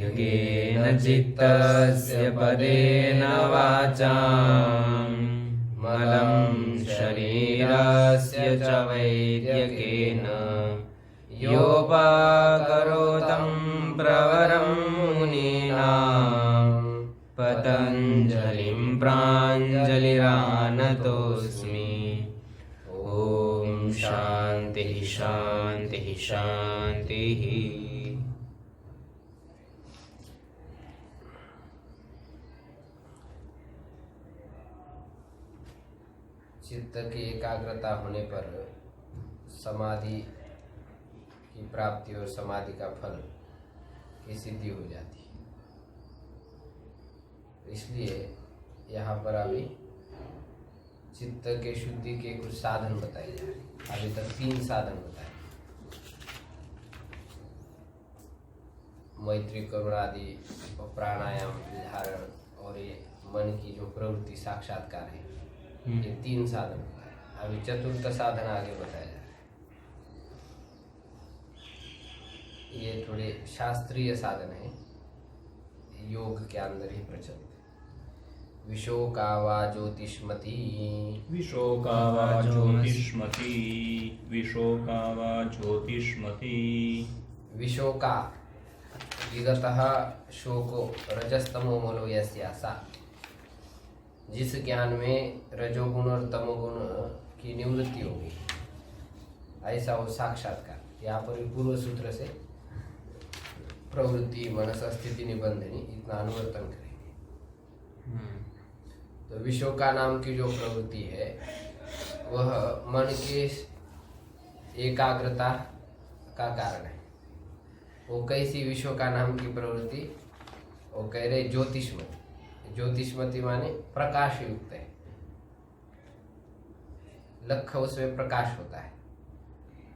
योगेन चित्तस्य पदेन वाचां मलं शरीरस्य च वैद्यकेन योपकरोतं प्रवरं मुनीनां पतञ्जलिं प्राञ्जलिरानतोऽस्मि। ॐ शान्तिः शान्तिः शान्तिः। चित्त की एकाग्रता होने पर समाधि की प्राप्ति और समाधि का फल की सिद्धि हो जाती है। इसलिए यहाँ पर अभी चित्त के शुद्धि के कुछ साधन बताए जा रहे हैं। अभी तक 3 साधन बताए, मैत्री करुणा आदि और प्राणायाम धारण और ये मन की जो प्रवृत्ति साक्षात्कार है, ये 3 साधन बताए। अभी 4th साधन आगे बताया जा रहा है। ये थोड़े शास्त्रीय साधन है, योग के अंदर ही प्रचलित। विशोका वा ज्योतिष्मती, विशोका वा ज्योतिष्मती, विशोका वा ज्योतिष्मती। विशोका विगतः शोको रजस्तमो मलो यस्यासा। जिस ज्ञान में रजोगुण और तमोगुण की निवृत्ति होगी, ऐसा वो साक्षात्कार। यहाँ पर पूर्व सूत्र से प्रवृत्ति मनस स्थिति निबंधनी इतना अनुवर्तन करेंगे। तो विशोका नाम की जो प्रवृत्ति है वह मन के एकाग्रता का कारण है। वो कैसी विशोका नाम की प्रवृत्ति? वो कह रहे ज्योतिष्मती। ज्योतिष्मती माने प्रकाश युक्त है, लक्ष्य उसमें प्रकाश होता है।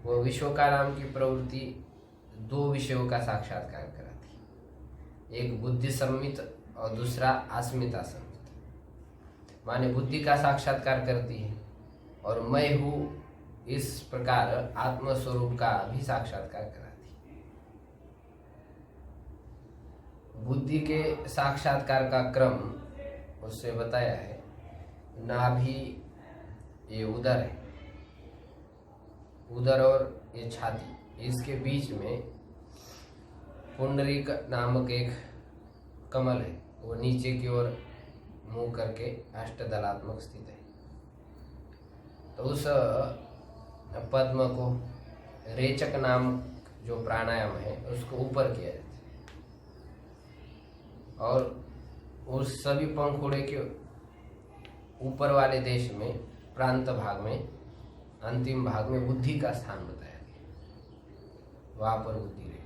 वो विशोका नाम की प्रवृत्ति 2 विषयों का साक्षात्कार कराती है, एक बुद्धि सम्मित और दूसरा अस्मिता सम्मित। माने बुद्धि का साक्षात्कार करती है और मैं हूँ इस प्रकार आत्मस्वरूप का भी साक्षात्कार कराती है। बुद्धि के साक्षात्कार का क्रम उससे बताया है। नाभि ये उदर है, उदर और ये छाती, इसके बीच में पुंडरीक नामक एक कमल है। वो नीचे की ओर मुंह करके अष्टदलात्मक स्थित है। तो उस पद्म को रेचक नाम जो प्राणायाम है उसको ऊपर किया जाता है और उस सभी पंखुड़े के ऊपर वाले देश में प्रांत भाग में अंतिम भाग में बुद्धि का स्थान बताया गया, वहाँ पर बुद्धि रहती।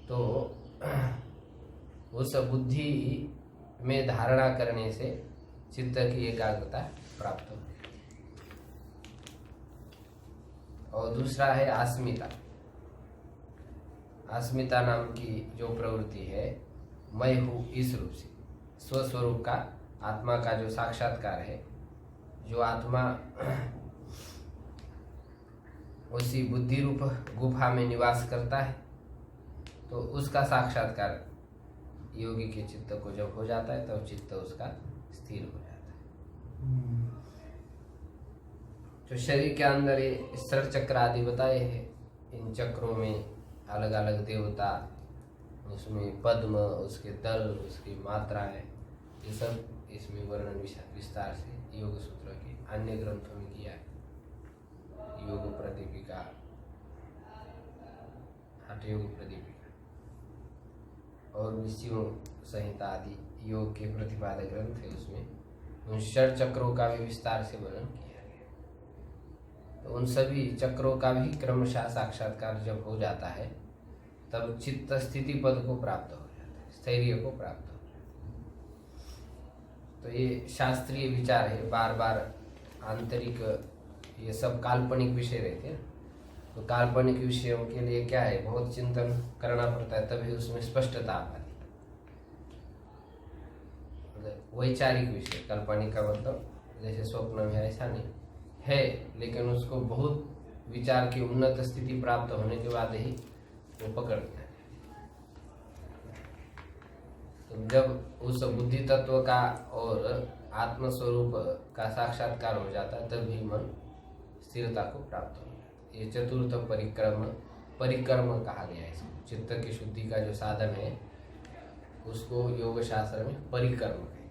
तो उस बुद्धि में धारणा करने से चित्त की एकाग्रता प्राप्त होती है। और दूसरा है अस्मिता। अस्मिता नाम की जो प्रवृत्ति है, मैं हूँ इस रूप से स्वस्वरूप का आत्मा का जो साक्षात्कार है, जो आत्मा उसी बुद्धि रूप गुफा में निवास करता है, तो उसका साक्षात्कार योगी के चित्त को जब हो जाता है तब चित्त उसका स्थिर हो जाता है। जो शरीर के अंदर ये सर चक्र आदि बताए हैं, इन चक्रों में अलग अलग देवता, उसमें पद्म, उसके दल, उसकी मात्राएं, ये सब इसमें वर्णन विस्तार से योग सूत्र के अन्य ग्रंथों में किया है। योग प्रदीपिका, हठ योग प्रदीपिका और विष्णु संहिता आदि योग के प्रतिपादक ग्रंथ है, उसमें उन षड चक्रों का भी विस्तार से वर्णन किया गया। तो उन सभी चक्रों का भी क्रमशः साक्षात्कार जब हो जाता है तब चित्त स्थिति पद को प्राप्त हो जाता है, स्थैर्य को प्राप्त हो जाता है। तो ये शास्त्रीय विचार है। बार बार आंतरिक ये सब काल्पनिक विषय रहते हैं, तो काल्पनिक विषयों के लिए क्या है, बहुत चिंतन करना पड़ता है, तभी उसमें स्पष्टता आ पाती है। वैचारिक विषय, काल्पनिक का मतलब जैसे स्वप्न में ऐसा नहीं है, लेकिन उसको बहुत विचार की उन्नत स्थिति प्राप्त होने के बाद ही वो पकड़ना है। तो जब उस बुद्धि तत्व का और आत्मस्वरूप का साक्षात्कार हो जाता है तब भी मन स्थिरता को प्राप्त हो जाता है। ये चतुर्थ परिक्रम कहा गया है इसको। चित्त की शुद्धि का जो साधन है उसको योग शास्त्र में परिक्रम कहते हैं।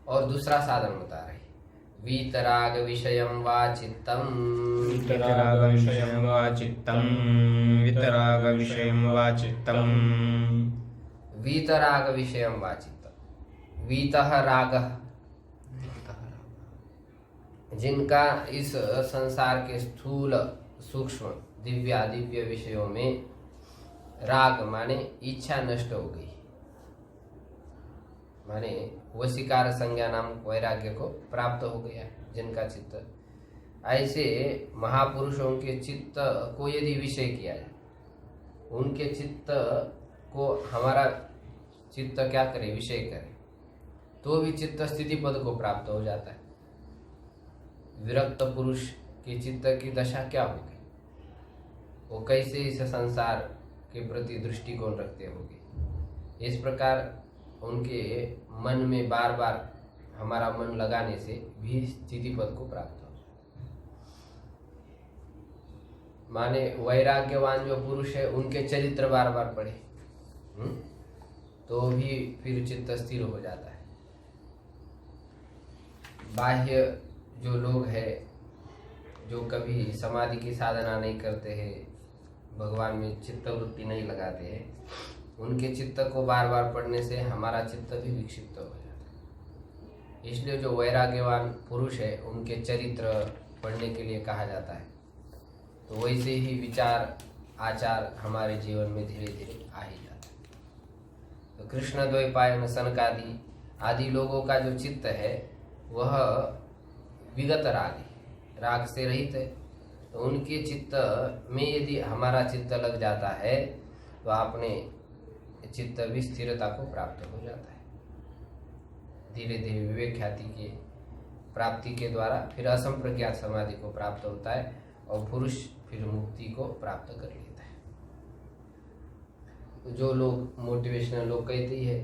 और दूसरा साधन बता रहे, वीतराग विषयम वा चित्तम, वितराग विषयं वा चित्तं, वितराग विषयं वा चित्तं, वीतराग विषयम वा चित्तम। वीतः रागः, जिनका इस संसार के स्थूल सूक्ष्म दिव्य विषयों में राग माने इच्छा नष्ट हो गई, माने वशीकार संज्ञा नाम वैराग्य को प्राप्त हो गया जिनका चित्त, ऐसे महापुरुषों के चित्त को यदि विषय किया जाए, उनके चित्त को हमारा चित्त क्या करे, विषय करे, तो भी चित्त स्थिति पद को प्राप्त हो जाता है। विरक्त पुरुष के चित्त की दशा क्या होगी, वो कैसे इस संसार के प्रति दृष्टिकोण रखते होंगे। इस प्रकार उनके मन में बार बार हमारा मन लगाने से भी स्थिति पद को प्राप्त हो जाए। माने वैराग्यवान जो पुरुष है उनके चरित्र बार बार पढ़े तो भी फिर चित्त स्थिर हो जाता है। बाह्य जो लोग हैं जो कभी समाधि की साधना नहीं करते हैं, भगवान में चित्त वृत्ति नहीं लगाते हैं, उनके चित्त को बार बार पढ़ने से हमारा चित्त भी विक्षिप्त हो जाता है। इसलिए जो वैराग्यवान पुरुष है उनके चरित्र पढ़ने के लिए कहा जाता है। तो वैसे ही विचार आचार हमारे जीवन में धीरे धीरे आ ही जाता है। तो कृष्ण द्वैपायन सनकादि आदि लोगों का जो चित्त है वह विगत राग है, राग से रहित है। तो उनके चित्त में यदि हमारा चित्त लग जाता है तो आपने चित्त भी स्थिरता को प्राप्त हो जाता है। धीरे धीरे विवेक ख्याति के प्राप्ति के द्वारा फिर असंप्रज्ञात समाधि को प्राप्त होता है और पुरुष फिर मुक्ति को प्राप्त कर लेता है। तो जो लोग मोटिवेशनल लोग कहते ही है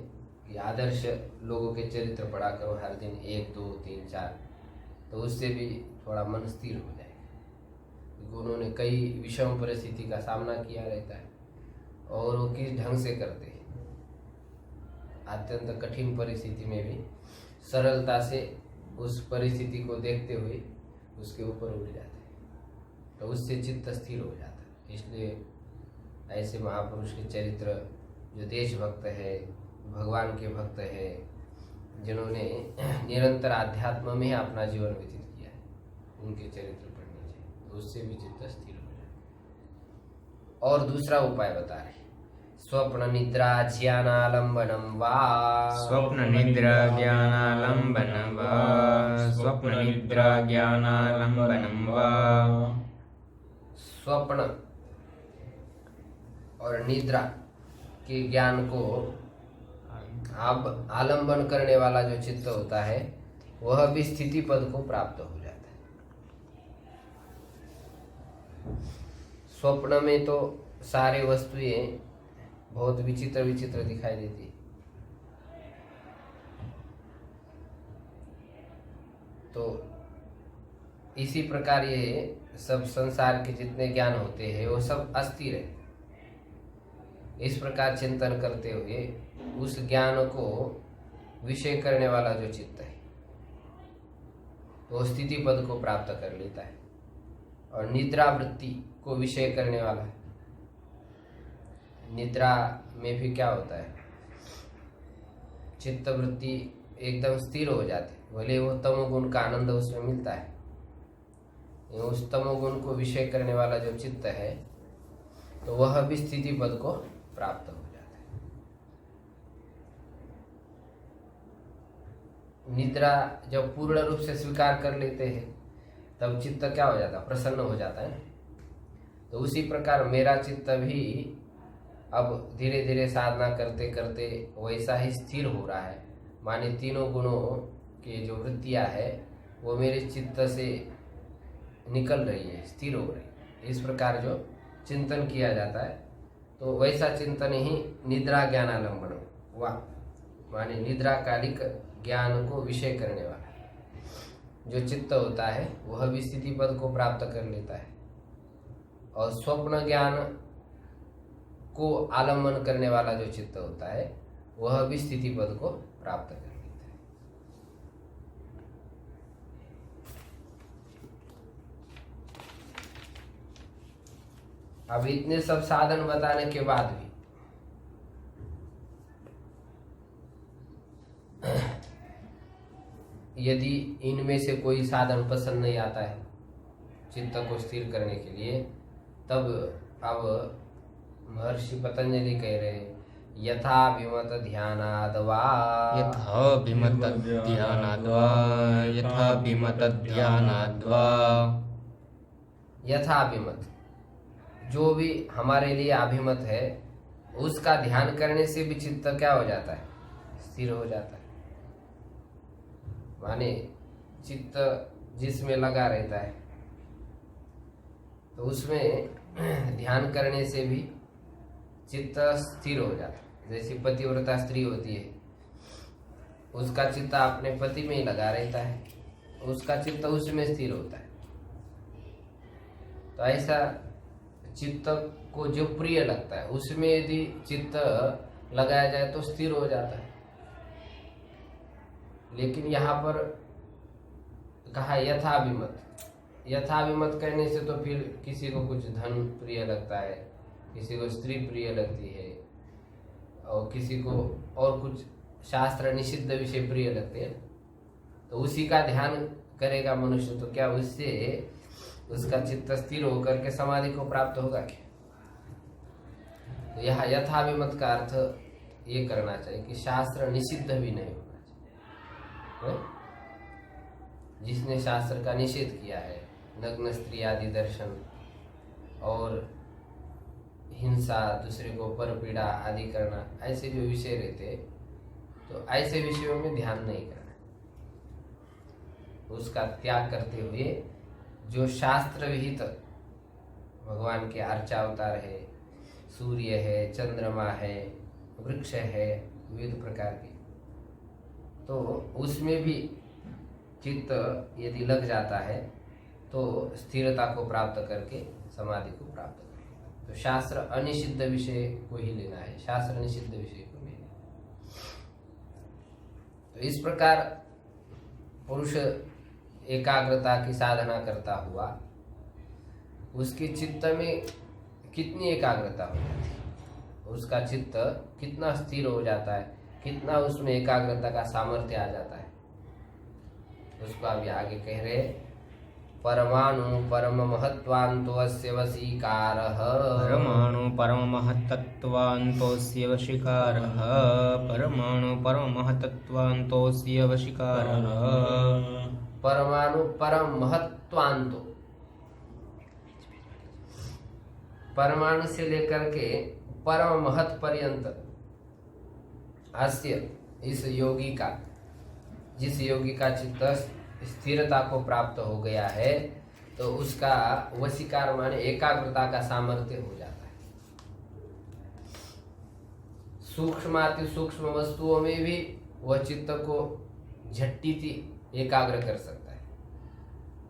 कि आदर्श लोगों के चरित्र पढ़ा करो हर दिन 1 2 3 4, तो उससे भी थोड़ा मन स्थिर हो जाएगा। क्योंकि उन्होंने कई विषम परिस्थिति का सामना किया रहता है और वो किस ढंग से करते हैं, अत्यंत कठिन परिस्थिति में भी सरलता से उस परिस्थिति को देखते हुए उसके ऊपर उठ जाते हैं, तो उससे चित्त स्थिर हो जाता है। इसलिए ऐसे महापुरुष के चरित्र जो देशभक्त है, भगवान के भक्त है, जिन्होंने निरंतर आध्यात्म में अपना जीवन व्यतीत किया है, उनके चरित्र पढ़ने चाहिए, तो उससे भी चित्त स्थिर हो जाए। और दूसरा उपाय बता रहे, स्वप्न निद्रा ज्ञानालंबनम वा, स्वप्न निद्रा ज्ञानालंबनम वा, स्वप्न निद्रा ज्ञानालंबनम वा। स्वप्न और निद्रा के ज्ञान को अब आलंबन करने वाला जो चित्त होता है वह भी स्थिति पद को प्राप्त हो जाता है। स्वप्न में तो सारे वस्तुएं बहुत विचित्र विचित्र दिखाई देती, तो इसी प्रकार ये सब संसार के जितने ज्ञान होते हैं वो सब अस्थिर है। इस प्रकार चिंतन करते हुए उस ज्ञान को विषय करने वाला जो चित्त है वो स्थिति पद को प्राप्त कर लेता है। और निद्रा वृत्ति को विषय करने वाला है, निद्रा में भी क्या होता है, चित्त वृत्ति एकदम स्थिर हो जाती है, भले वो तमोगुण का आनंद उसमें मिलता है, उस तमोगुण को विषय करने वाला जो चित्त है तो वह भी स्थिति पद को प्राप्त हो जाता है। निद्रा जब पूर्ण रूप से स्वीकार कर लेते हैं तब चित्त क्या हो जाता है, प्रसन्न हो जाता है। तो उसी प्रकार मेरा चित्त भी अब धीरे धीरे साधना करते करते वैसा ही स्थिर हो रहा है। माने तीनों गुणों के जो वृत्तियां है वो मेरे चित्त से निकल रही है, स्थिर हो रही है। इस प्रकार जो चिंतन किया जाता है तो वैसा चिंतन ही निद्रा ज्ञानालंबन हुआ, माने निद्रा कालिक ज्ञान को विषय करने वाला जो चित्त होता है वह भी स्थिति पद को प्राप्त कर लेता है, और स्वप्न ज्ञान को आलम्बन करने वाला जो चित्त होता है वह भी स्थिति पद को प्राप्त कर लेता है। अब इतने सब साधन बताने के बाद भी यदि इनमें से कोई साधन पसंद नहीं आता है चित्त को स्थिर करने के लिए, तब अब महर्षि पतंजलि कह रहे यथा विमत ध्यानाद्वा यथा विमत जो भी हमारे लिए अभिमत है उसका ध्यान करने से भी चित्त क्या हो जाता है, स्थिर हो जाता है। माने चित्त जिसमें लगा रहता है तो उसमें ध्यान करने से भी चित्त स्थिर हो जाता है। जैसे पतिव्रता स्त्री होती है, उसका चित्त अपने पति में ही लगा रहता है, उसका चित्त उसमें स्थिर होता है। तो ऐसा चित्त को जो प्रिय लगता है उसमें यदि चित्त लगाया जाए तो स्थिर हो जाता है। लेकिन यहाँ पर कहा यथाभिमत, यथाभिमत कहने से तो फिर किसी को कुछ धन प्रिय लगता है, किसी को स्त्री प्रिय लगती है, और किसी को और कुछ शास्त्र निषिद्ध विषय प्रिय लगते हैं, तो उसी का ध्यान करेगा मनुष्य, तो क्या उससे उसका चित्त स्थिर होकर के समाधि को प्राप्त होगा क्या? तो यहाँ यथाभिमत का अर्थ ये करना चाहिए कि शास्त्र निषिद्ध भी नहीं होना चाहिए। जिसने शास्त्र का निषेध किया है, नग्न स्त्री आदि दर्शन और हिंसा, दूसरे को पर पीड़ा आदि करना, ऐसे जो विषय रहते तो ऐसे विषयों में ध्यान नहीं करना, उसका त्याग करते हुए जो शास्त्र विहित भगवान के अर्चा अवतार है, सूर्य है, चंद्रमा है, वृक्ष है, विविध प्रकार के, तो उसमें भी चित्त यदि लग जाता है तो स्थिरता को प्राप्त करके समाधि को प्राप्त करेगा। तो शास्त्र अनिषिद्ध विषय को ही लेना है, शास्त्र निषिद्ध विषय को नहीं लेना। तो इस प्रकार पुरुष एकाग्रता की साधना करता हुआ उसके चित्त में कितनी एकाग्रता हो जाती है, उसका चित्त कितना स्थिर हो जाता है, कितना उसमें एकाग्रता का सामर्थ्य आ जाता है, उसको अभी आगे कह रहे परमाणु परम महत्वान्तोऽस्य वशीकारः, परमाणु परम महत्तत्वान्तोऽस्य वशीकारः, परमाणु परम महत्तत्वान्तोऽस्य वशीकारः, परमाणु परम महत्वांतो, परमाणु से लेकर के परम महत पर्यंत अस्य इस योगी का, जिस योगी का चित्त स्थिरता को प्राप्त हो गया है तो उसका वशीकार माने एकाग्रता का सामर्थ्य हो जाता है। सूक्ष्माति सूक्ष्म वस्तुओं में भी वह चित्त को झट्टी एकाग्र कर सकता है,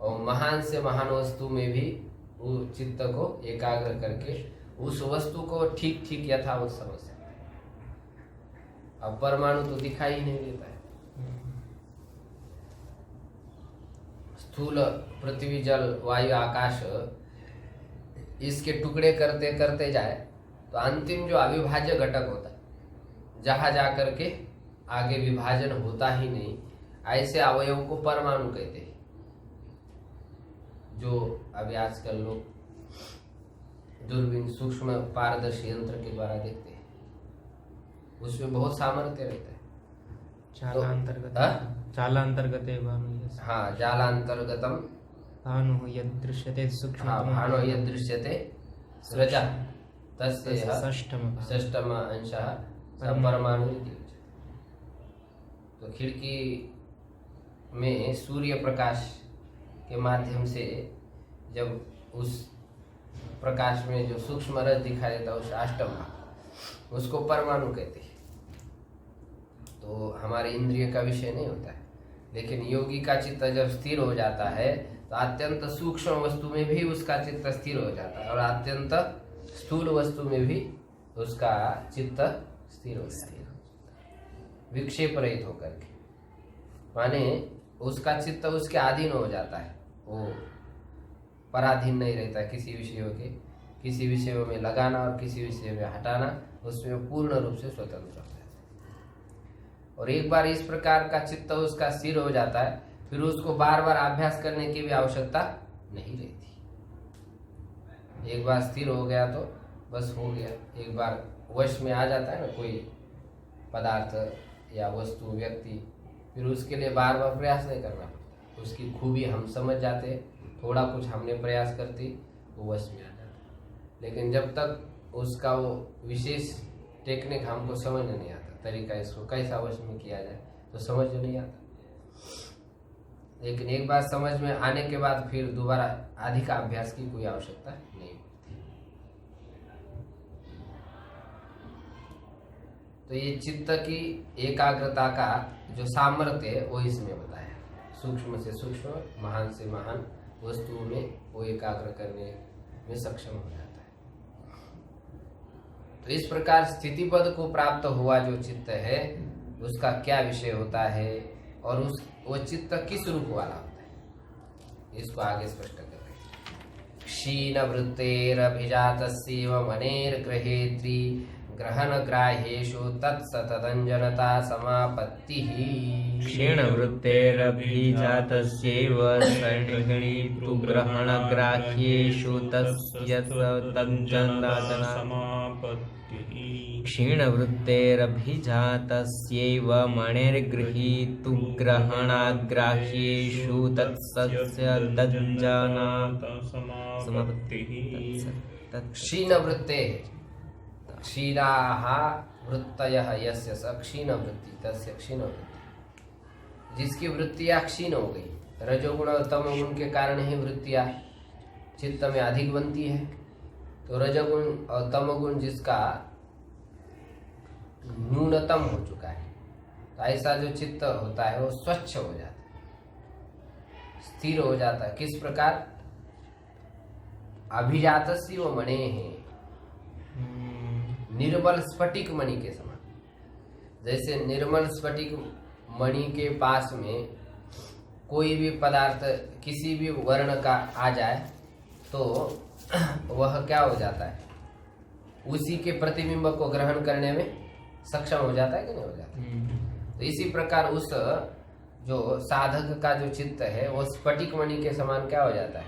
और महान से महान वस्तु में भी वो चित्त को एकाग्र करके उस वस्तु को ठीक ठीक यथावत समझ सकता है। अब परमाणु तो दिखाई ही नहीं देता है, स्थूल पृथ्वी जल वायु आकाश इसके टुकड़े करते करते जाए तो अंतिम जो अविभाज्य घटक होता है जहां जाकर के आगे विभाजन होता ही नहीं, ऐसे अवयव को परमाणु कहते हैं। जो अभी आजकल लोग दूरबीन सूक्ष्म पारदर्शी यंत्र के द्वारा देखते हैं, उसमें बहुत सामर्थ्य रहता है। चालांतर्गत हाँ, जालांतर्गतम भानुः यदृश्यते सूक्ष्म, हाँ, भानो यदृश्यते स्रजा तस्य षष्ठम अंशः परमाणु इति उच्यते। तो खिड़की में सूर्य प्रकाश के माध्यम से जब उस प्रकाश में जो सूक्ष्म रस दिखाई देता है उस अष्टम भाग, उसको परमाणु कहते हैं। तो हमारे इंद्रिय का विषय नहीं होता है। लेकिन योगी का चित्त जब स्थिर हो जाता है तो अत्यंत सूक्ष्म वस्तु में भी उसका चित्त स्थिर हो जाता है और अत्यंत स्थूल वस्तु में भी उसका चित्त स्थिर हो जाता है, विक्षेप रहित होकर के। माने उसका चित्त उसके अधीन हो जाता है, वो पराधीन नहीं रहता है किसी विषयों के। किसी विषयों में लगाना और किसी विषय में हटाना, उसमें पूर्ण रूप से स्वतंत्र हो जाता है। और एक बार इस प्रकार का चित्त उसका स्थिर हो जाता है, फिर उसको बार बार अभ्यास करने की भी आवश्यकता नहीं रहती। एक बार स्थिर हो गया तो बस हो गया। एक बार वश में आ जाता है ना कोई पदार्थ या वस्तु, व्यक्ति, फिर उसके लिए बार बार प्रयास नहीं करना पड़ता। उसकी खूबी हम समझ जाते हैं, थोड़ा कुछ हमने प्रयास करती वो वश में आ जाता है। लेकिन जब तक उसका वो विशेष टेक्निक हमको समझ नहीं आता, तरीका इसको कैसा वश में किया जाए, तो समझ नहीं आता। लेकिन एक बार समझ में आने के बाद फिर दोबारा अधिक अभ्यास की कोई आवश्यकता नहीं होती। तो ये चित्त की एकाग्रता का जो सामर्थ्य है वो इसमें बताया। सूक्ष्म से सूक्ष्म, महान से महान वस्तुओं में वो एकाग्र करने में सक्षम हो जाता है। तो इस प्रकार स्थिति पद को प्राप्त हुआ जो चित्त है उसका क्या विषय होता है और वो चित्त किस रूप वाला होता है, इसको आगे स्पष्ट कर रहे हैं। क्षीण वृत्तेरभिजातस्यैव मनेर्गृहेत्री ग्रहण ग्राह्येषु तत्सतदञ्जनता समापत्तिः। क्षीणवृत्तेरभिजातस्यैव सन्निगणितु ग्रहणग्राह्येषु तस्य तदञ्जनता समापत्तिः। क्षीणवृत्तेरभिजातस्यैव मणिर्गृहीतु ग्रहणाग्राह्येषु तत्सस्य तज्जनाता समापत्तिः। क्षीण वृत्ते, क्षीणाः वृत्तयः यस्य स क्षीण वृत्ति तस्य क्षीण वृत्ति। जिसकी वृत्तियां क्षीण हो गई, रजोगुण और तमोगुण के कारण ही वृत्तियां चित्त में अधिक बनती है। तो रजोगुण और तमोगुण जिसका न्यूनतम हो चुका है, तो ऐसा जो चित्त होता है वो स्वच्छ हो जाता है, स्थिर हो जाता है। किस प्रकार? अभिजातस्य वो मणे है, निर्मल स्फटिक मणि के समान। जैसे निर्मल स्फटिक मणि के पास में कोई भी पदार्थ किसी भी वर्ण का आ जाए तो वह क्या हो जाता है, उसी के प्रतिबिंब को ग्रहण करने में सक्षम हो जाता है कि नहीं हो जाता। तो इसी प्रकार उस जो साधक का जो चित्त है वो स्फटिक मणि के समान क्या हो जाता है,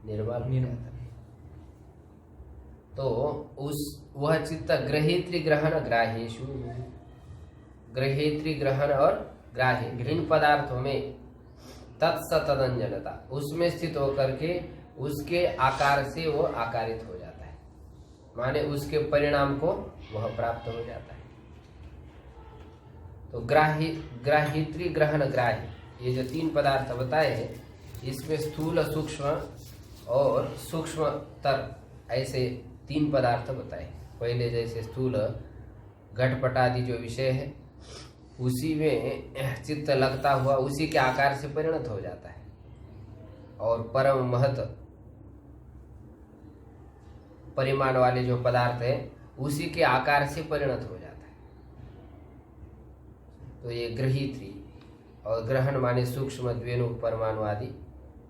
निर्मल हो जाता है। तो वह चित्त ग्रहेत्री ग्रहण ग्राह्येषु, ग्रहेत्री ग्रहण और ग्राह्य इन पदार्थों में तत्सतदञ्जनता, उसमें स्थित होकर के उसके आकार से वो आकारित हो जाता है, माने उसके परिणाम को वह प्राप्त हो जाता है। तो ग्राहित्री ग्रहण ग्राह्य, ये जो तीन पदार्थ बताए हैं इसमें स्थूल, सूक्ष्म और सूक्ष्मतर ऐसे तीन पदार्थ बताए। पहले जैसे स्थूल घटपट आदि जो विषय है उसी में चित्त लगता हुआ उसी के आकार से परिणत हो जाता है, और परम महत परिमाण वाले जो पदार्थ है उसी के आकार से परिणत हो जाता है। तो ये ग्रहीत्री और ग्रहण माने सूक्ष्म द्वेनु परमाणु आदि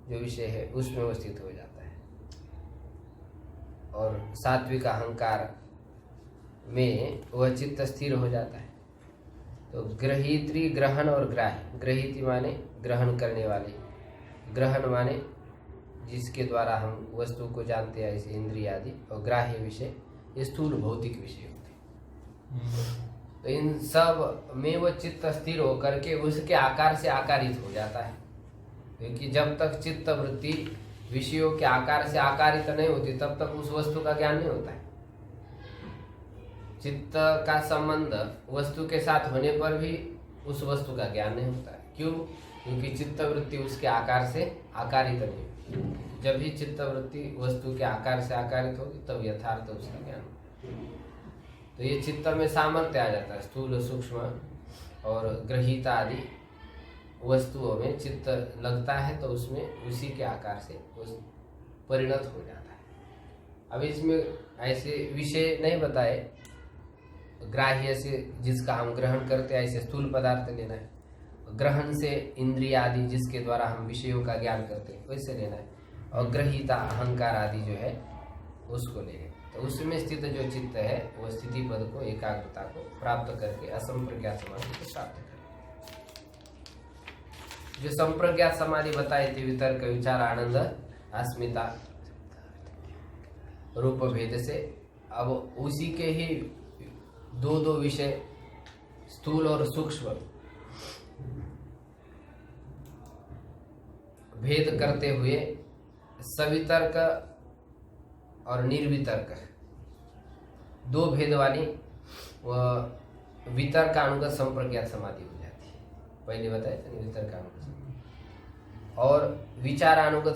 जो विषय है उसमें वो स्थित हो जाता है। और सात्विक अहंकार में वह चित्त स्थिर हो जाता है। तो ग्रहीत्री ग्रहण और ग्राह्य, ग्रहीति माने ग्रहण करने वाली, ग्रहण माने जिसके द्वारा हम वस्तु को जानते हैं ऐसे इंद्रिय आदि, और ग्राह्य विषय ये स्थूल भौतिक विषय होते हैं। तो इन सब में वो चित्त स्थिर होकर के उसके आकार से आकारित हो जाता है, क्योंकि जब तक चित्त वृत्ति विषयों के आकार से आकारित नहीं होती तब तक उस वस्तु का ज्ञान नहीं होता है। चित्त का संबंध वस्तु के साथ होने पर भी उस वस्तु का ज्ञान नहीं होता है। क्यों? क्योंकि चित्तवृत्ति उसके आकार से आकारित नहीं। जब भी चित्तवृत्ति वस्तु के आकार से आकारित होगी तब यथार्थ उसका ज्ञान होगा। तो ये चित्त में सामर्थ्य आ जाता है। स्थूल, सूक्ष्म और ग्रहीता आदि वस्तुओं में चित्त लगता है तो उसमें उसी के आकार से परिणत हो जाता है। अब इसमें ऐसे विषय नहीं बताए, ग्राह्य से जिसका हम ग्रहण करते हैं, ऐसे स्थूल पदार्थ लेना है। ग्रहण से इंद्रिय आदि जिसके द्वारा हम विषयों का ज्ञान करते हैं वैसे लेना है। और ग्रहीता अहंकार आदि जो है उसको लेंगे। तो उसमें स्थित जो चित्त है वो स्थिति पद को, एकाग्रता को प्राप्त करके असंप्रज्ञात समाधि को प्राप्त करें। जो संप्रज्ञात समाधि बताई थी वितर्क, विचार, आनंद, अस्मिता, रूप भेद से, अब उसी के ही दो विषय स्थूल और सूक्ष्म भेद करते हुए सवितर्क और निर्वितर्क दो भेद वाली वितर्कानुगत संप्रज्ञात समाधि हो जाती है। पहले बताया था वितर्कानुगत और विचारानुगत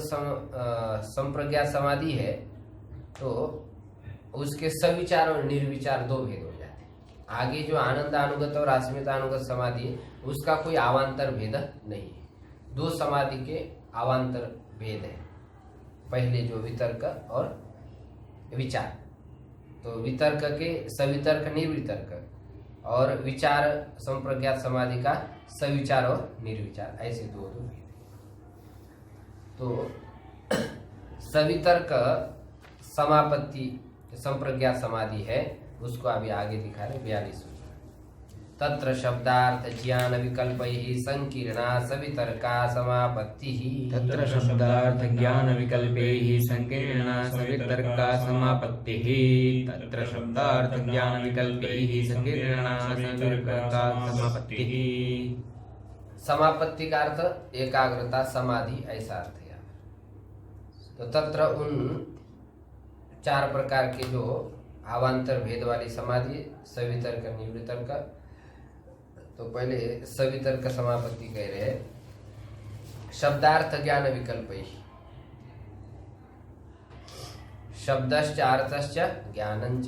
संप्रज्ञात समाधि है तो उसके सविचार और निर्विचार दो भेद हो जाते हैं। आगे जो आनंदानुगत और अस्मितानुगत समाधि है उसका कोई अवान्तर भेद नहीं है। दो समाधि के अवान्तर भेद है। पहले जो वितर्क और विचार, तो वितर्क के सवितर्क, निर्वितर्क और विचार संप्रज्ञात समाधि का सविचार और निर्विचार, ऐसे दो भेद है। तो सवितर्क समापत्ति संप्रज्ञात समाधि है, उसको अभी आगे दिखा रहे 42। तत्र शब्दार्थ ज्ञान विकल्पैः संकीर्णा सवितर्का समापत्तिः। तत्र शब्दार्थ ज्ञान विकल्पैः संकीर्णा सवितर्का समापत्तिः। तत्र शब्दार्थ ज्ञान विकल्पैः संकीर्णा सवितर्का समापत्तिः। समापत्ति का अर्थ एकाग्रता, समाधि, ऐसा अर्थ है। तो तत्र उन चार प्रकार के जो अवान्तर भेद वाली समाधि, सवितर्क, निर्वितर्क। तो पहले सवितर्क समापत्ति कह रहे हैं। शब्दार्थ ज्ञान विकल्पैः, शब्दश्च अर्थश्च ज्ञानञ्च।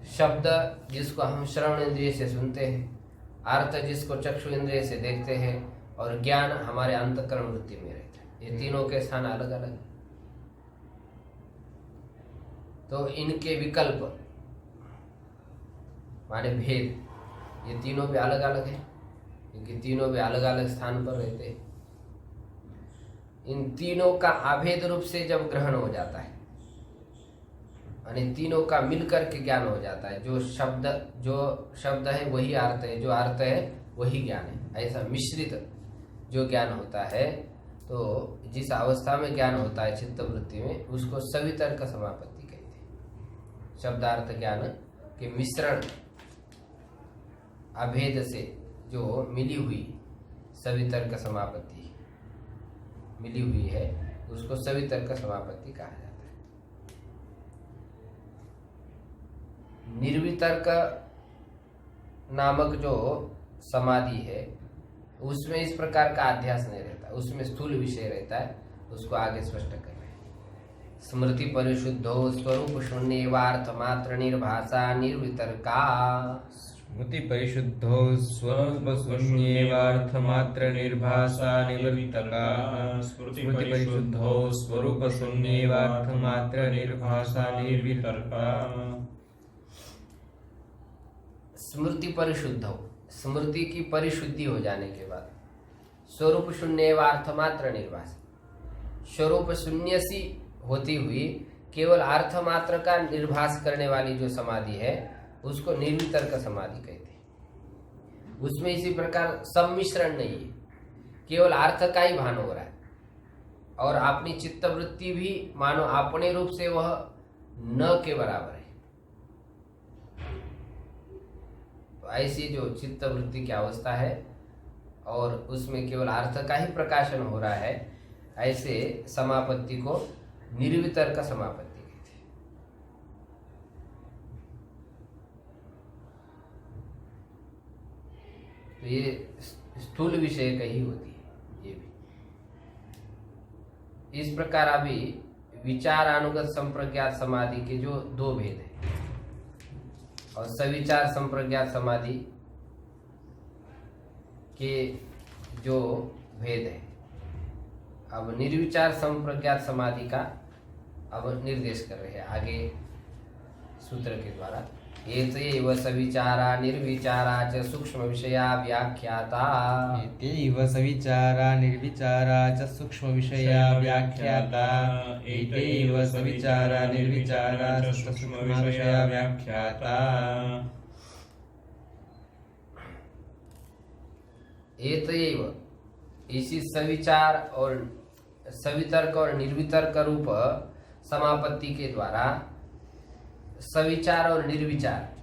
शब्द जिसको हम श्रवण इंद्रिय से सुनते हैं, अर्थ जिसको चक्षु इंद्रिय से देखते हैं और ज्ञान हमारे अंतःकरण वृत्ति में रहता है। ये तीनों के स्थान अलग अलग है। तो इनके विकल्प माने भेद, ये तीनों भी अलग अलग है क्योंकि तीनों भी अलग अलग स्थान पर रहते हैं। इन तीनों का अभेद रूप से जब ग्रहण हो जाता है, यानी तीनों का मिलकर के ज्ञान हो जाता है। जो शब्द है वही अर्थ है, जो अर्थ है वही ज्ञान है, ऐसा मिश्रित जो ज्ञान होता है। तो जिस अवस्था में ज्ञान होता है चित्तवृत्ति में, उसको सवितर्क समापत्ति कहते हैं। शब्दार्थ ज्ञान के मिश्रण अभेद से जो मिली हुई सवितर्क समापत्ति मिली हुई है, उसको सवितर्क समापत्ति कहा जाता है। निर्वितर्क नामक जो समाधि है उसमें इस प्रकार का अध्यास नहीं रहता, उसमें स्थूल विषय रहता है। उसको आगे स्पष्ट कर रहे हैं। स्मृति परिशुद्धो स्वरूप शून्येवार्थ मात्र निर्भाषा निर्वितर्का। स्मृति परिशुद्धो स्वरूप शून्येवार्थ मात्र निर्भाषा निर्वितर्का। स्मृति परिशुद्धो स्वरूप शून्येवार्थ मात्र निर्भाषा निर्वितर्का। स्मृति परिशुद्ध हो, स्मृति की परिशुद्धि हो जाने के बाद स्वरूप शून्य अर्थ मात्र निर्भाष, स्वरूप शून्य सी होती हुई केवल अर्थ मात्र का निर्भास करने वाली जो समाधि है उसको निर्वितर्क समाधि कहते हैं। उसमें इसी प्रकार सम्मिश्रण नहीं है, केवल अर्थ का ही भान हो रहा है और अपनी चित्तवृत्ति भी मानो अपने रूप से वह न के बराबर है। तो ऐसी जो चित्तवृत्ति की अवस्था है और उसमें केवल अर्थ का ही प्रकाशन हो रहा है, ऐसे समापत्ति को निर्वितर्क समापत्ति कहते हैं। तो ये स्थूल विषय कही होती है ये भी। इस प्रकार अभी विचार अनुगत संप्रज्ञात समाधि के जो दो भेद हैं और सविचार संप्रज्ञात समाधि के जो भेद है, अब निर्विचार संप्रज्ञात समाधि का अब निर्देश कर रहे हैं आगे सूत्र के द्वारा। एतैव सविचारा निर्विचारा च सूक्ष्म विषया व्याख्याता। एतैव सविचारा निर्विचारा च सूक्ष्म विषया व्याख्याता। एतैव सविचारा निर्विचारा च सूक्ष्म विषया व्याख्याता। एतैव इसी सविचार और सवितर्क और निर्वितर्क रूप समापत्ति के द्वारा सविचार और निर्विचार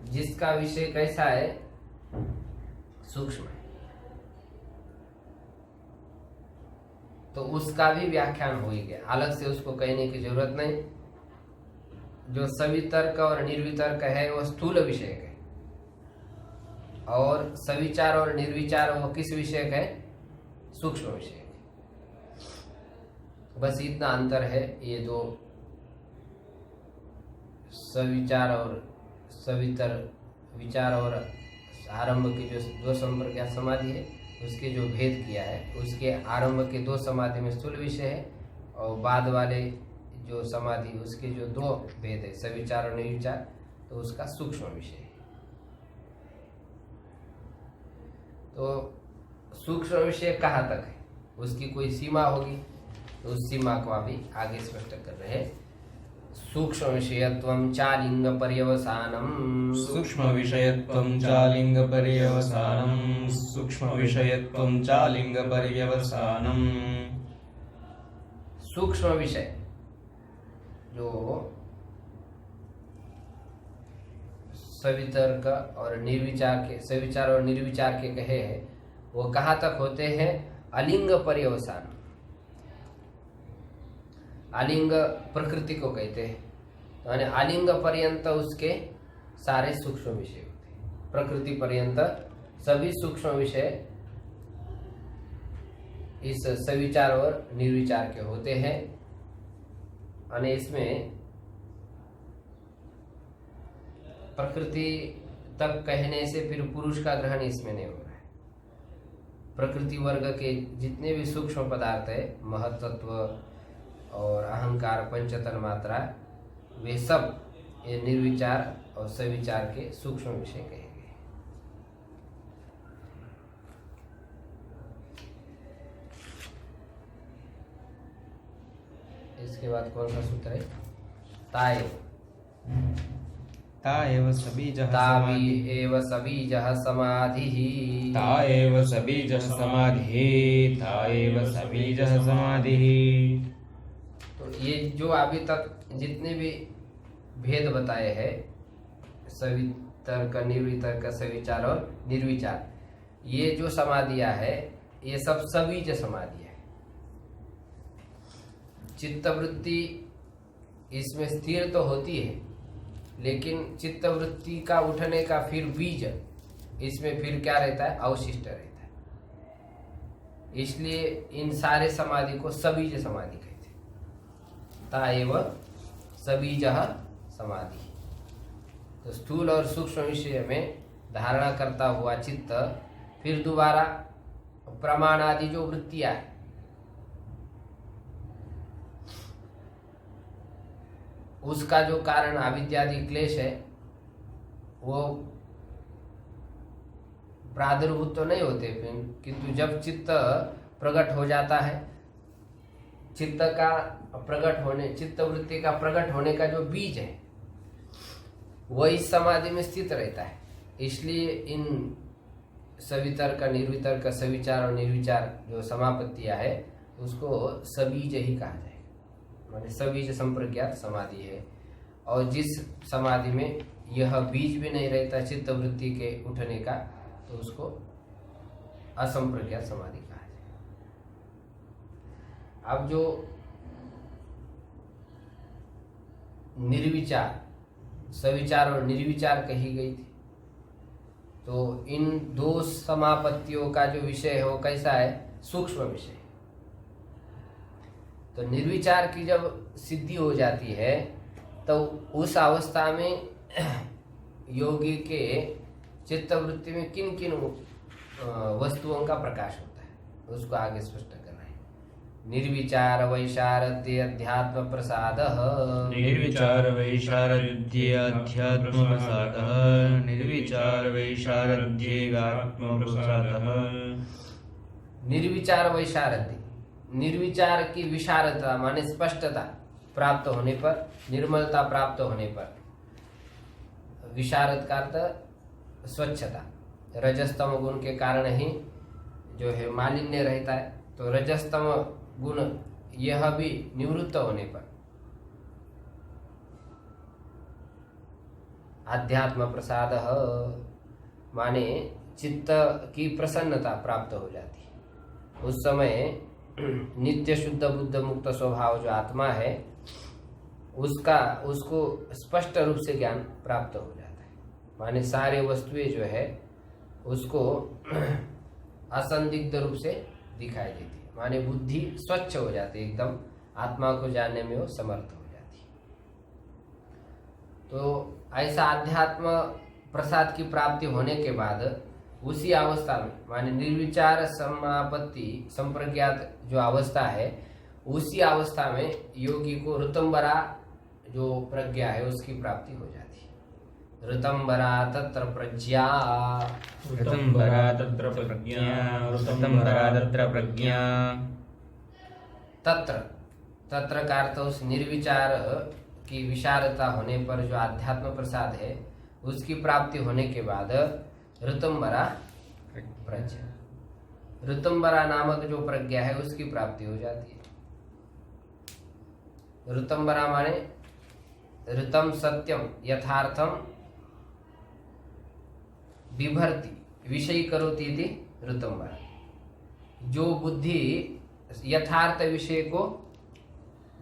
जिसका विषय कैसा है, सूक्ष्म है, तो उसका भी व्याख्यान हो ही गया, अलग से उसको कहने की जरूरत नहीं। जो सवितर्क और निर्वितर्क है वो स्थूल विषय है और सविचार और निर्विचार वो किस विषय है, सूक्ष्म विषय। बस इतना अंतर है ये दो सविचार और सवितर विचार और आरंभ की जो दो संप्रज्ञात समाधि है उसके जो भेद किया है, उसके आरंभ के दो समाधि में स्थूल विषय है और बाद वाले जो समाधि उसके जो दो भेद है सविचार और निर्विचार, तो उसका सूक्ष्म विषय है। तो सूक्ष्म विषय कहाँ तक है, उसकी कोई सीमा होगी, तो उस सीमा को अभी आगे स्पष्ट कर रहे हैं। सूक्ष्म विषयत्वं चालिंग पर्यवसानम्। सूक्ष्म विषयत्वं चालिंग पर्यवसानम्। सूक्ष्म विषयत्वं चालिंग पर्यवसानम्। सूक्ष्म विषय जो सवितर्क और निर्विचार के सविचार और निर्विचार के कहे हैं वो कहाँ तक होते हैं, अलिंग पर्यवसान। आलिंग प्रकृति को कहते हैं, तो यानी आलिंग पर्यंत उसके सारे सूक्ष्म विषय होते हैं। प्रकृति पर्यंत सभी सूक्ष्म विषय इस सविचार और निर्विचार के होते हैं। यानी इसमें प्रकृति तक कहने से फिर पुरुष का ग्रहण इसमें नहीं हो रहा है। प्रकृति वर्ग के जितने भी सूक्ष्म पदार्थ है, महत्त्व और अहंकार, पंचतन मात्रा, वे सब ये निर्विचार और सविचार के सूक्ष्म विषय कहे गए। इसके बाद कौन सा सूत्र है, ताय ता एव सबीजः तावी एव सबीजः समाधिः। ता एव सबीजः समाधिः। ता एव सबीजः समाधिः। तो ये जो अभी तक जितने भी भेद बताए हैं, सवितर्क, निर्वितर्क, सविचार और निर्विचार, ये जो समाधियां है ये सब सबीज समाधि है। चित्तवृत्ति इसमें स्थिर तो होती है, लेकिन चित्तवृत्ति का उठने का फिर बीज इसमें फिर क्या रहता है, अवशिष्ट रहता है। इसलिए इन सारे समाधि को सबीज समाधि कहते हैं। ता एव सबीजः समाधि। तो स्थूल और सूक्ष्म विषय में धारणा करता हुआ चित्त फिर दोबारा प्रमाण आदि जो वृत्तियां है, उसका जो कारण अविद्यादि क्लेश है वो प्रादुर्भूत तो नहीं होते, किंतु जब चित्त प्रकट हो जाता है, चित्त का प्रकट होने, चित्त वृत्ति का प्रकट होने का जो बीज है वह इस समाधि में स्थित रहता है। इसलिए इन सवितर्क, निर्वितर्क, सविचार और निर्विचार जो समापत्तियां है उसको सबीज ही कहा जाए, माने सबीज संप्रज्ञात समाधि है। और जिस समाधि में यह बीज भी नहीं रहता चित्त वृत्ति के उठने का, तो उसको असंप्रज्ञात समाधि कहा जाए। अब जो निर्विचार, सविचार और निर्विचार कही गई थी, तो इन दो समापत्तियों का जो विषय है वो कैसा है? सूक्ष्म विषय। तो निर्विचार की जब सिद्धि हो जाती है तो उस अवस्था में योगी के चित्तवृत्ति में किन किन वस्तुओं का प्रकाश होता है उसको आगे स्पष्ट कर रहे हैं। निर्विचार वैशारद्य अध्यात्म प्रसाद, निर्विचार वैशारद्ये अध्यात्म प्रसादः, निर्विचार वैशारद्ये आत्म प्रसादः। निर्विचार वैशारद्य, निर्विचार की विशारदता माने स्पष्टता प्राप्त होने पर, निर्मलता प्राप्त होने पर, विशारद का अर्थ स्वच्छता, रजस्तम गुण के कारण ही जो है मालिन्य रहता है। तो रजस्तम गुण यह भी निवृत्त होने पर अध्यात्म प्रसाद माने चित्त की प्रसन्नता प्राप्त हो जाती है। उस समय नित्य शुद्ध बुद्ध मुक्त स्वभाव जो आत्मा है उसको स्पष्ट रूप से ज्ञान प्राप्त हो जाता है। माने सारे वस्तुएं जो है उसको असंदिग्ध रूप से दिखाई देती है। माने बुद्धि स्वच्छ हो जाती है, एकदम आत्मा को जानने में वो समर्थ हो जाती है। तो ऐसा अध्यात्म प्रसाद की प्राप्ति होने के बाद उसी अवस्था में माने निर्विचार समापत्ति संप्रज्ञात जो अवस्था है उसी अवस्था में योगी को ऋतंबरा जो प्रज्ञा है उसकी प्राप्ति हो जाती है। ऋतंबरा तत्र प्रज्ञा, ऋतंबरा तत्र प्रज्ञा, ऋतंबरा तत्र प्रज्ञा। तत्र का अर्थ उस निर्विचार की विशारदता होने पर जो आध्यात्म प्रसाद है उसकी प्राप्ति होने के बाद ऋतंबरा प्रज्ञा, ऋतंबरा नामक जो प्रज्ञा है उसकी प्राप्ति हो जाती है। ऋतंबरा माने ऋतम सत्यम यथार्थम बिभर्ति विषय करोति इति ऋतंबरा। जो बुद्धि यथार्थ विषय को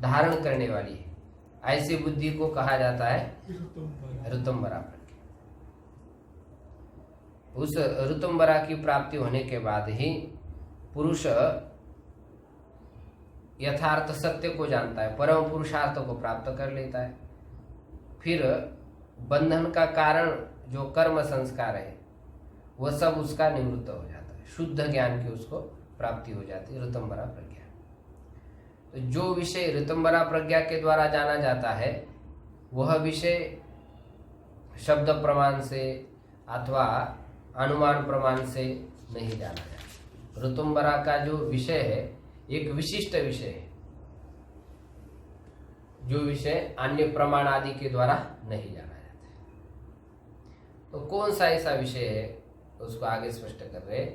धारण करने वाली है ऐसी बुद्धि को कहा जाता है ऋतंबरा प्रज्ञा। उस ऋतंबरा की प्राप्ति होने के बाद ही पुरुष यथार्थ सत्य को जानता है, परम पुरुषार्थ को प्राप्त कर लेता है। फिर बंधन का कारण जो कर्म संस्कार है वह सब उसका निवृत्त हो जाता है, शुद्ध ज्ञान की उसको प्राप्ति हो जाती है ऋतंबरा प्रज्ञा। तो जो विषय ऋतंबरा प्रज्ञा के द्वारा जाना जाता है वह विषय शब्द प्रमाण से अथवा अनुमान प्रमाण से नहीं जाना जाता। ऋतंबरा का जो विषय है एक विशिष्ट विषय है, जो विषय अन्य प्रमाण आदि के द्वारा नहीं जाना जाता है। तो कौन सा ऐसा विषय है उसको आगे स्पष्ट कर रहे।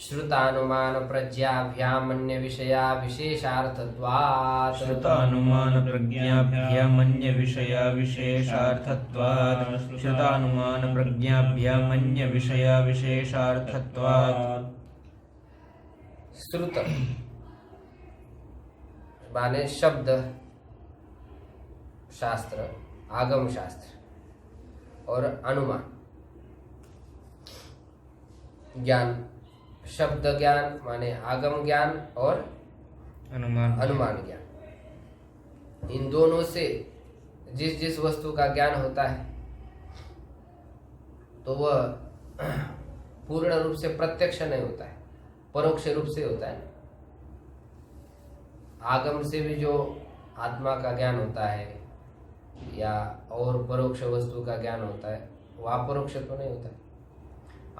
श्रुतानुमान प्रज्ञाभ्यामन्य विषया विशेषार्थत्वात्, श्रुतानुमान प्रज्ञाभ्यामन्य विषया विशेषार्थत्वात्, श्रुतानुमान प्रज्ञाभ्यामन्य विषया विशेषार्थत्वात्। श्रुत माने शब्द शास्त्र, आगम शास्त्र और अनुमान ज्ञान। शब्द ज्ञान माने आगम ज्ञान और अनुमान ज्ञान। इन दोनों से जिस जिस वस्तु का ज्ञान होता है तो वह पूर्ण रूप से प्रत्यक्ष नहीं होता है, परोक्ष रूप से होता है। आगम से भी जो आत्मा का ज्ञान होता है या और परोक्ष वस्तु का ज्ञान होता है वो अपरोक्ष तो नहीं होता है।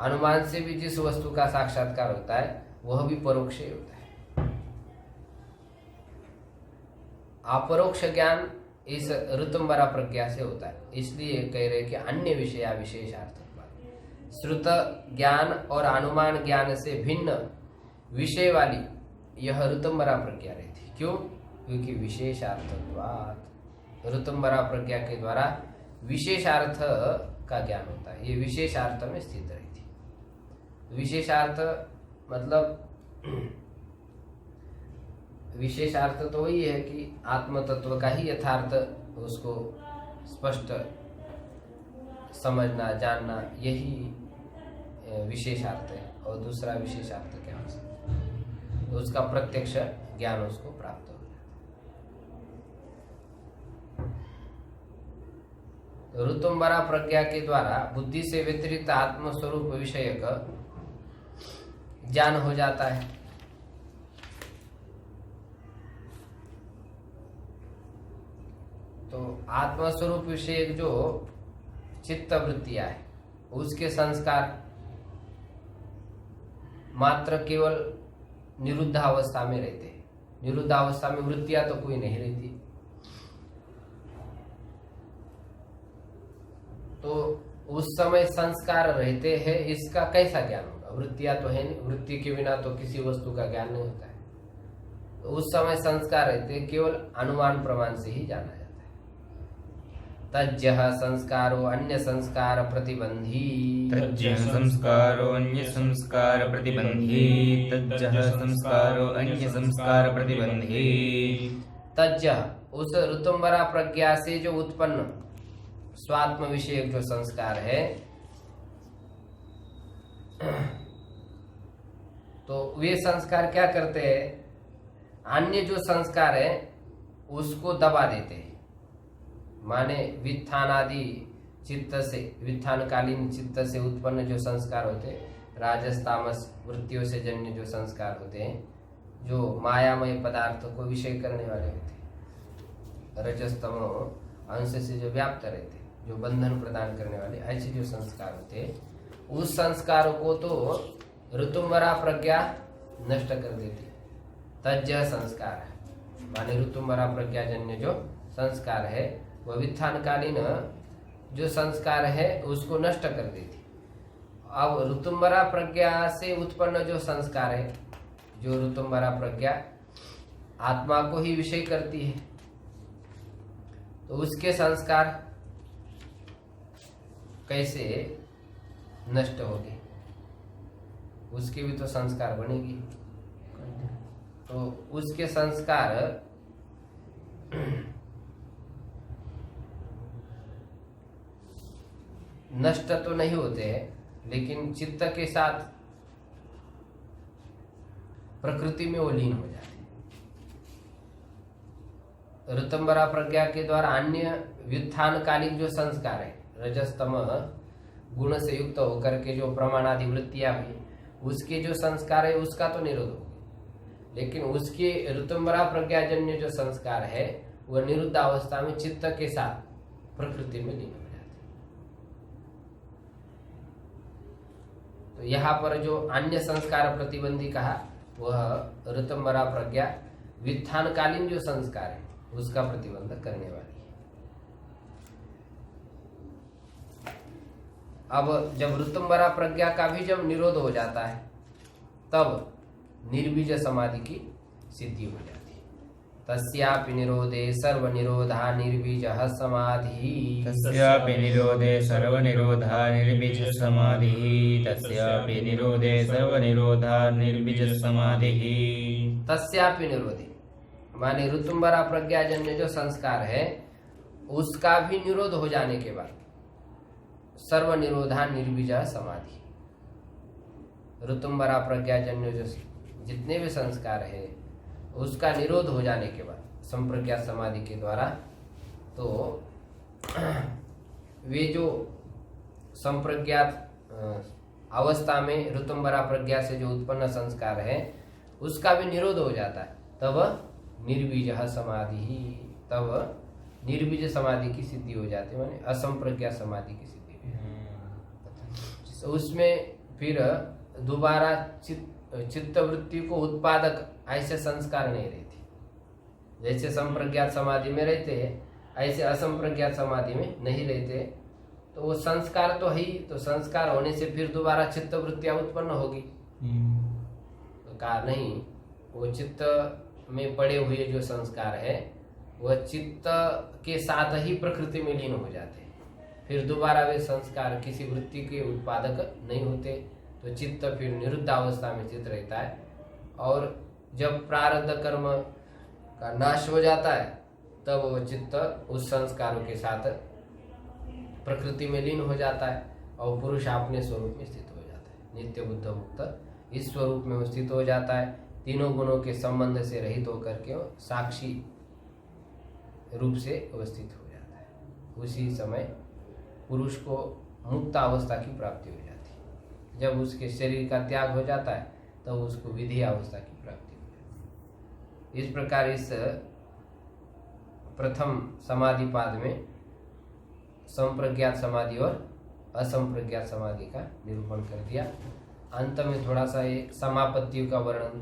अनुमान से भी जिस वस्तु का साक्षात्कार होता है वह भी परोक्ष ही होता है। अपरोक्ष ज्ञान इस ऋतंबरा प्रज्ञा से होता है, इसलिए कह रहे कि अन्य विषया विशेषार्थत्वात्। श्रुत ज्ञान और अनुमान ज्ञान से भिन्न विषय वाली यह ऋतंबरा प्रज्ञा रहती। क्यों? क्योंकि विशेषार्थत्वात् ऋतंबरा प्रज्ञा के द्वारा विशेषार्थ का ज्ञान होता है, ये विशेषार्थ में स्थित रहती। विशेषार्थ मतलब विशेषार्थ तो वही है कि आत्म तत्व का ही यथार्थ उसको स्पष्ट समझना जानना, यही विशेषार्थ है और दूसरा विशेषार्थ क्या हो सकता है, तो उसका प्रत्यक्ष ज्ञान उसको प्राप्त हो जाता है। ऋतुम्बरा प्रज्ञा के द्वारा बुद्धि से व्यतिरिक्त आत्मस्वरूप विषय का ज्ञान हो जाता है। तो आत्मस्वरूप विषय जो चित्त वृत्तियां है उसके संस्कार मात्र केवल निरुद्धावस्था में रहते हैं। निरुद्धावस्था में वृत्तियां तो कोई नहीं रहती, तो उस समय संस्कार रहते हैं, इसका कैसा ज्ञान होगा? वृत्तियां तो है नहीं, वृत्ति के बिना तो किसी वस्तु का ज्ञान नहीं होता है। तो उस समय संस्कार रहते हैं, केवल अनुमान प्रमाण से ही जाना जाता है। तज्जः संस्कारो अन्य संस्कार प्रतिबंधी, तज्जः संस्कारो अन्य संस्कार प्रतिबंधी, तज्जः संस्कारो अन्य संस्कार प्रतिबंधी। तज्जः उस ऋतुम्बरा प्रज्ञा से जो उत्पन्न स्वात्म विषयक जो संस्कार है, तो वे संस्कार क्या करते हैं? अन्य जो संस्कार है उसको दबा देते हैं। माने वित्थान आदि चित्त से, वित्थानकालीन चित्त से उत्पन्न जो संस्कार होते हैं, राजस तामस वृत्तियों से जन्य जो संस्कार होते हैं, जो मायामय पदार्थों को विषय करने वाले होते हैं, रजस्तम अंश से जो व्याप्त रहते हैं, जो बंधन प्रदान करने वाले, ऐसे जो संस्कार होते हैं, उस संस्कारों को तो ऋतुम्बरा प्रज्ञा नष्ट कर देती। तज्जः संस्कार है माने ऋतुम्बरा प्रज्ञा जन्य जो संस्कार है वह वित्थानकालीन जो संस्कार है उसको नष्ट कर देती। अब ऋतुम्बरा प्रज्ञा से उत्पन्न जो संस्कार है, जो ऋतुम्बरा प्रज्ञा आत्मा को ही विषय करती है, तो उसके संस्कार कैसे नष्ट होगी? उसके भी तो संस्कार बनेगी, तो उसके संस्कार नष्ट तो नहीं होते हैं, लेकिन चित्त के साथ प्रकृति में वो लीन हो जाते हैं। ऋतुम्बरा प्रज्ञा के द्वारा अन्य व्युत्थानकालिक जो संस्कार है, रजस्तम गुण से युक्त होकर के जो प्रमाणादि वृत्तियां हुई, उसके जो संस्कार है उसका तो निरोध हो गया, लेकिन उसके ऋतुम्बरा प्रज्ञाजन्य जो संस्कार है वह निरुद्ध अवस्था में चित्त के साथ प्रकृति में लीन हो जाते। तो यहाँ पर जो अन्य संस्कार प्रतिबंधी कहा वह ऋतुम्बरा प्रज्ञा व्युत्थानकालीन जो संस्कार है उसका प्रतिबंध करने वाली है। अब जब ऋतुम्बरा प्रज्ञा का भी जब निरोध हो जाता है तब निर्बीज समाधि की सिद्धि हो जाती है। तस्यापि निरोधे सर्वनिरोधा निर्बीजः समाधिः, तस्यापि निरोधे सर्वनिरोधा निर्बीज समाधिः, तस्यापि निरोधे सर्वनिरोधा निर्बीज समाधिः। तस्यापि निरोधे माने ऋतुम्बरा प्रज्ञाजन्य जो संस्कार है उसका भी निरोध हो जाने के बाद सर्वनिरोधा निर्बीज समाधि, ऋतुम्बरा प्रज्ञाजन्य जो जितने भी संस्कार है उसका निरोध हो जाने के बाद संप्रज्ञात समाधि के द्वारा, तो वे जो संप्रज्ञात अवस्था में ऋतुम्बरा प्रज्ञा से जो उत्पन्न संस्कार है उसका भी निरोध हो जाता है। तब निर्बीज समाधि, तब निर्बीज समाधि की सिद्धि हो जाती है, माने असंप्रज्ञा समाधि की सिद्धि हो जाती है। उसमें फिर दोबारा चित्त वृत्ति को उत्पादक ऐसे संस्कार नहीं रहते। जैसे संप्रज्ञात समाधि में रहते हैं ऐसे असंप्रज्ञात समाधि में नहीं रहते। तो वो संस्कार तो है ही, तो संस्कार होने से फिर दोबारा चित्त वृत्तियां उत्पन्न होगी। तो कहा नहीं, वो चित्त में पड़े हुए जो संस्कार है वह चित्त के साथ ही प्रकृति में लीन हो जाते हैं, फिर दोबारा वे संस्कार किसी वृत्ति के उत्पादक नहीं होते। तो चित्त फिर निरुद्ध अवस्था में चित्त रहता है, और जब प्रारब्ध कर्म का नाश हो जाता है तब वह चित्त उस संस्कारों के साथ प्रकृति में लीन हो जाता है और पुरुष अपने स्वरूप में स्थित हो जाता है। नित्य बुद्ध मुक्त इस स्वरूप में स्थित हो जाता है। तीनों गुणों के संबंध से रहित होकर के वो साक्षी रूप से अवस्थित हो जाता है। उसी समय पुरुष को मुक्त अवस्था की प्राप्ति हो जाती है। जब उसके शरीर का त्याग हो जाता है तब तो उसको विधि अवस्था की प्राप्ति हो जाती है। इस प्रकार इस प्रथम समाधि पाद में संप्रज्ञात समाधि और असंप्रज्ञात समाधि का निरूपण कर दिया। अंत में थोड़ा सा ये समापत्तियों का वर्णन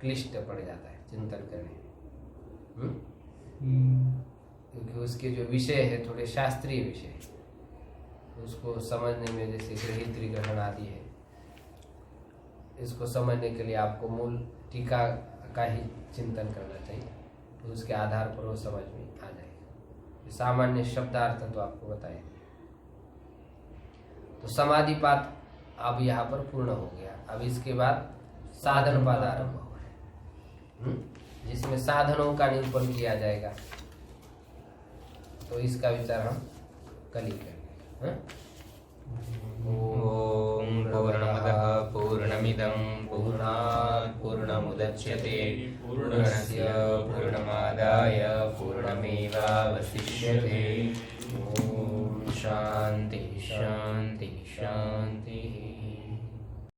क्लिष्ट पड़ जाता है चिंतन करने में, क्योंकि उसके जो विषय है थोड़े शास्त्रीय विषय है, उसको समझने में जैसे ग्रही त्रिग्रहण आदि है, इसको समझने के लिए आपको मूल टीका का ही चिंतन करना चाहिए, तो उसके आधार पर वो समझ में आ जाएगा। सामान्य शब्दार्थ तो आपको बताए। तो समाधि पाद अब यहाँ पर पूर्ण हो गया। अब इसके बाद साधन पाद आरंभ हो रहा है, जिसमें साधनों का निरूपण किया जाएगा। तो इसका विचार हम कल ही करेंगे। ओम पूर्णमदः पूर्णमिदं पूर्णात् पूर्णमुदच्यते पूर्णस्य पूर्णमादाय पूर्णमेवावशिष्यते। ओम शांति शांति शांति।